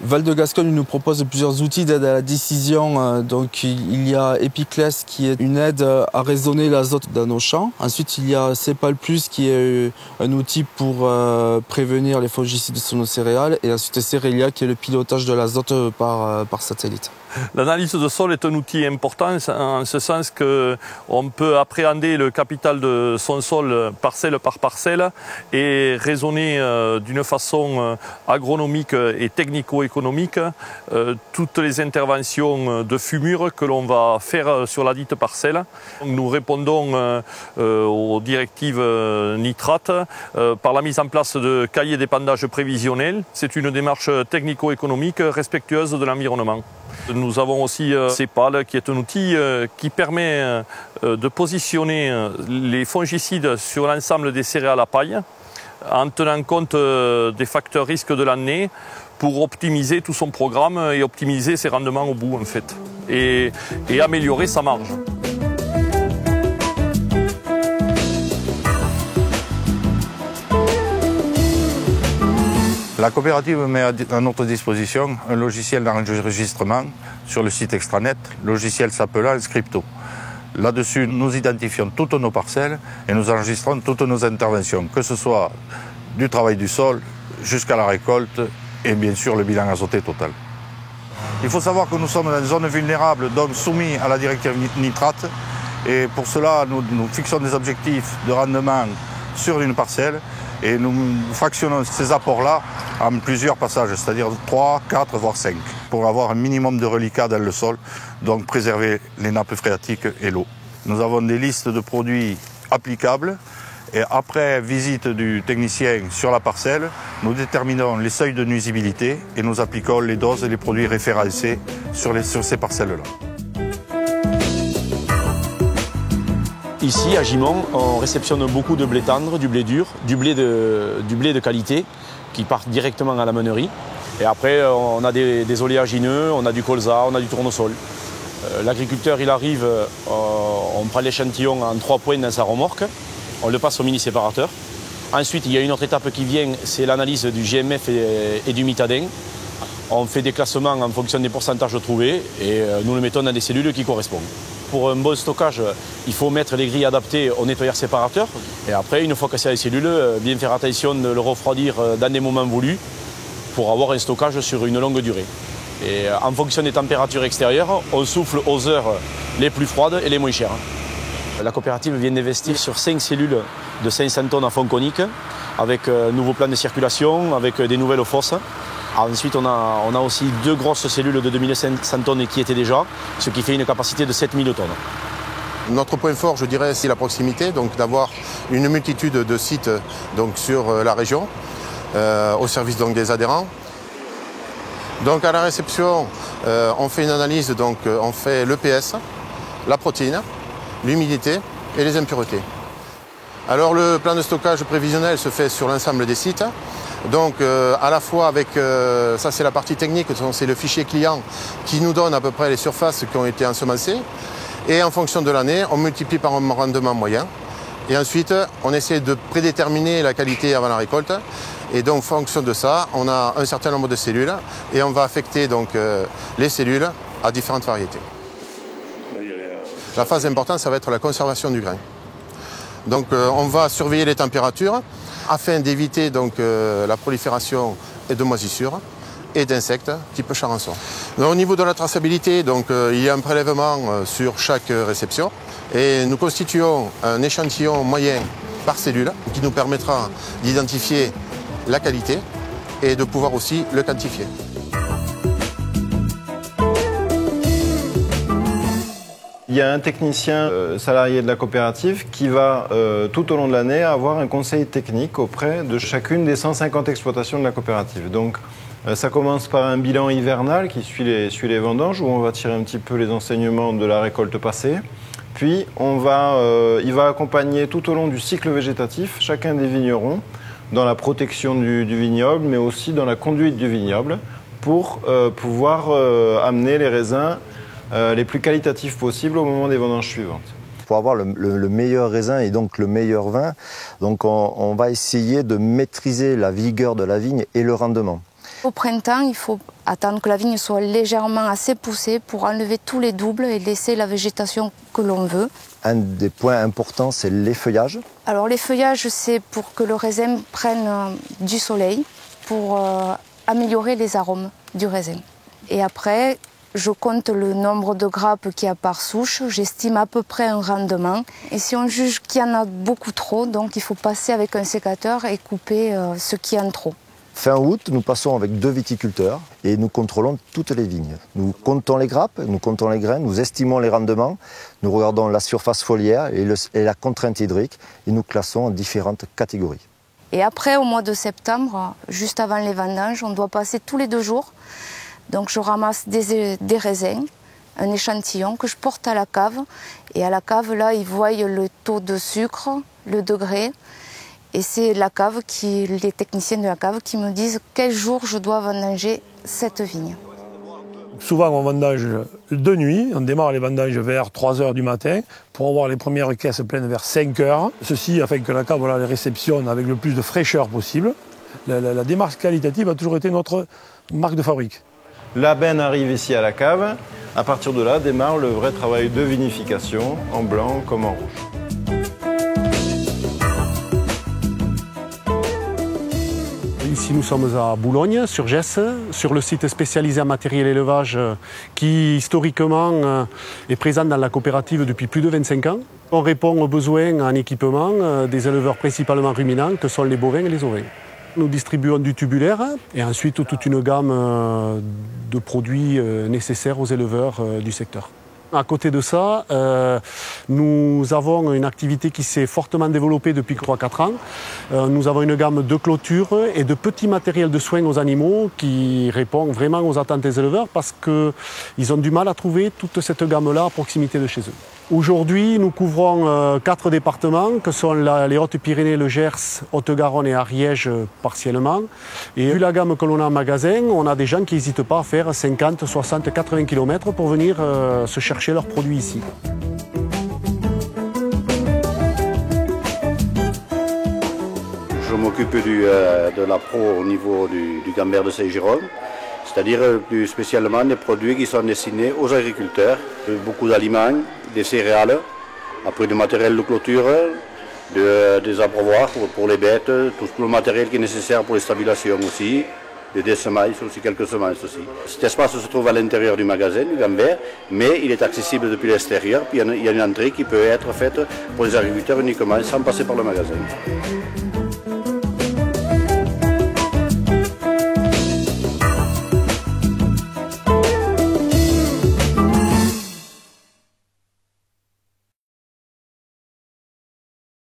Val de Gascogne nous propose plusieurs outils d'aide à la décision. Donc il y a Epiclès qui est une aide à raisonner l'azote dans nos champs. Ensuite il y a Cepal Plus qui est un outil pour prévenir les fongicides sur nos céréales. Et ensuite Cerelia qui est le pilotage de l'azote par satellite. L'analyse de sol est un outil important en ce sens qu'on peut appréhender le capital de son sol parcelle par parcelle et raisonner d'une façon agronomique et technico-économique toutes les interventions de fumure que l'on va faire sur la dite parcelle. Nous répondons aux directives nitrates par la mise en place de cahiers d'épandage prévisionnels. C'est une démarche technico-économique respectueuse de l'environnement. Nous avons aussi Cepal qui est un outil qui permet de positionner les fongicides sur l'ensemble des céréales à paille en tenant compte des facteurs risques de l'année pour optimiser tout son programme et optimiser ses rendements au bout en fait et améliorer sa marge. La coopérative met à notre disposition un logiciel d'enregistrement sur le site extranet, logiciel s'appelant Scripto. Là-dessus, nous identifions toutes nos parcelles et nous enregistrons toutes nos interventions, que ce soit du travail du sol jusqu'à la récolte et bien sûr le bilan azoté total. Il faut savoir que nous sommes dans une zone vulnérable, donc soumis à la directive nitrate. Et pour cela, nous fixons des objectifs de rendement sur une parcelle et nous fractionnons ces apports-là en plusieurs passages, c'est-à-dire 3, 4, voire 5, pour avoir un minimum de reliquats dans le sol, donc préserver les nappes phréatiques et l'eau. Nous avons des listes de produits applicables et après visite du technicien sur la parcelle, nous déterminons les seuils de nuisibilité et nous appliquons les doses et les produits référencés sur ces parcelles-là. Ici, à Gimont, on réceptionne beaucoup de blé tendre, du blé dur, du blé de qualité qui part directement à la meunerie. Et après, on a des oléagineux, on a du colza, on a du tournesol. L'agriculteur, il arrive, on prend l'échantillon en 3 points dans sa remorque, on le passe au mini-séparateur. Ensuite, il y a une autre étape qui vient, c'est l'analyse du GMF et du mitadin. On fait des classements en fonction des pourcentages trouvés et nous le mettons dans des cellules qui correspondent. Pour un bon stockage, il faut mettre les grilles adaptées au nettoyeur séparateur. Et après, une fois que c'est les cellules, bien faire attention de le refroidir dans des moments voulus pour avoir un stockage sur une longue durée. Et en fonction des températures extérieures, on souffle aux heures les plus froides et les moins chères. La coopérative vient d'investir sur 5 cellules de 500 tonnes à fond conique, avec un nouveau plan de circulation, avec des nouvelles fosses. Ensuite, on a aussi 2 grosses cellules de 2500 tonnes qui étaient déjà, ce qui fait une capacité de 7000 tonnes. Notre point fort, je dirais, c'est la proximité, donc d'avoir une multitude de sites donc, sur la région, au service donc, des adhérents. Donc à la réception, on fait une analyse, donc on fait l'EPS, la protéine, l'humidité et les impuretés. Alors le plan de stockage prévisionnel se fait sur l'ensemble des sites. Donc à la fois avec, ça c'est la partie technique, c'est le fichier client qui nous donne à peu près les surfaces qui ont été ensemencées. Et en fonction de l'année, on multiplie par un rendement moyen. Et ensuite, on essaie de prédéterminer la qualité avant la récolte. Et donc en fonction de ça, on a un certain nombre de cellules et on va affecter donc, les cellules à différentes variétés. La phase importante, ça va être la conservation du grain. Donc on va surveiller les températures afin d'éviter donc la prolifération de moisissures et d'insectes type charançon. Au niveau de la traçabilité, donc, il y a un prélèvement sur chaque réception et nous constituons un échantillon moyen par cellule qui nous permettra d'identifier la qualité et de pouvoir aussi le quantifier. Il y a un technicien salarié de la coopérative qui va tout au long de l'année avoir un conseil technique auprès de chacune des 150 exploitations de la coopérative. Donc ça commence par un bilan hivernal qui suit les vendanges où on va tirer un petit peu les enseignements de la récolte passée. Puis il va accompagner tout au long du cycle végétatif chacun des vignerons dans la protection du vignoble mais aussi dans la conduite du vignoble pour pouvoir amener les raisins les plus qualitatifs possibles au moment des vendanges suivantes. Pour avoir le meilleur raisin et donc le meilleur vin, donc on va essayer de maîtriser la vigueur de la vigne et le rendement. Au printemps, il faut attendre que la vigne soit légèrement assez poussée pour enlever tous les doubles et laisser la végétation que l'on veut. Un des points importants, c'est l'effeuillage. Alors l'effeuillage, c'est pour que le raisin prenne du soleil, pour améliorer les arômes du raisin. Et après, je compte le nombre de grappes qu'il y a par souche, j'estime à peu près un rendement. Et si on juge qu'il y en a beaucoup trop, donc il faut passer avec un sécateur et couper ce qui en trop. Fin août, nous passons avec 2 viticulteurs et nous contrôlons toutes les vignes. Nous comptons les grappes, nous comptons les grains, nous estimons les rendements, nous regardons la surface foliaire et la contrainte hydrique et nous classons en différentes catégories. Et après, au mois de septembre, juste avant les vendanges, on doit passer tous les 2 jours. Donc je ramasse des raisins, un échantillon que je porte à la cave. Et à la cave, là, ils voient le taux de sucre, le degré. Et c'est les techniciens de la cave qui me disent quel jour je dois vendanger cette vigne. Souvent on vendange de nuit, on démarre les vendanges vers 3 h du matin pour avoir les premières caisses pleines vers 5 h. Ceci afin que la cave les réceptionne avec le plus de fraîcheur possible. La démarche qualitative a toujours été notre marque de fabrique. La benne arrive ici à la cave. À partir de là démarre le vrai travail de vinification, en blanc comme en rouge. Ici nous sommes à Boulogne, sur Gesse, sur le site spécialisé en matériel élevage qui historiquement est présent dans la coopérative depuis plus de 25 ans. On répond aux besoins en équipement des éleveurs principalement ruminants que sont les bovins et les ovins. Nous distribuons du tubulaire et ensuite toute une gamme de produits nécessaires aux éleveurs du secteur. À côté de ça, nous avons une activité qui s'est fortement développée depuis 3-4 ans. Nous avons une gamme de clôtures et de petits matériels de soins aux animaux qui répond vraiment aux attentes des éleveurs parce qu'ils ont du mal à trouver toute cette gamme-là à proximité de chez eux. Aujourd'hui, nous couvrons 4 départements que sont les Hautes-Pyrénées, le Gers, Haute-Garonne et Ariège partiellement. Et vu la gamme que l'on a en magasin, on a des gens qui n'hésitent pas à faire 50, 60, 80 km pour venir se chercher leurs produits ici. Je m'occupe de la pro au niveau du Gambert de Saint-Jérôme, c'est-à-dire plus spécialement des produits qui sont destinés aux agriculteurs, beaucoup d'aliments, des céréales, après du matériel de clôture, des abreuvoirs pour les bêtes, tout le matériel qui est nécessaire pour les stabilations aussi, des semences aussi, quelques semences aussi. Cet espace se trouve à l'intérieur du magasin, du Gambert, mais il est accessible depuis l'extérieur, puis il y a une entrée qui peut être faite pour les agriculteurs uniquement sans passer par le magasin.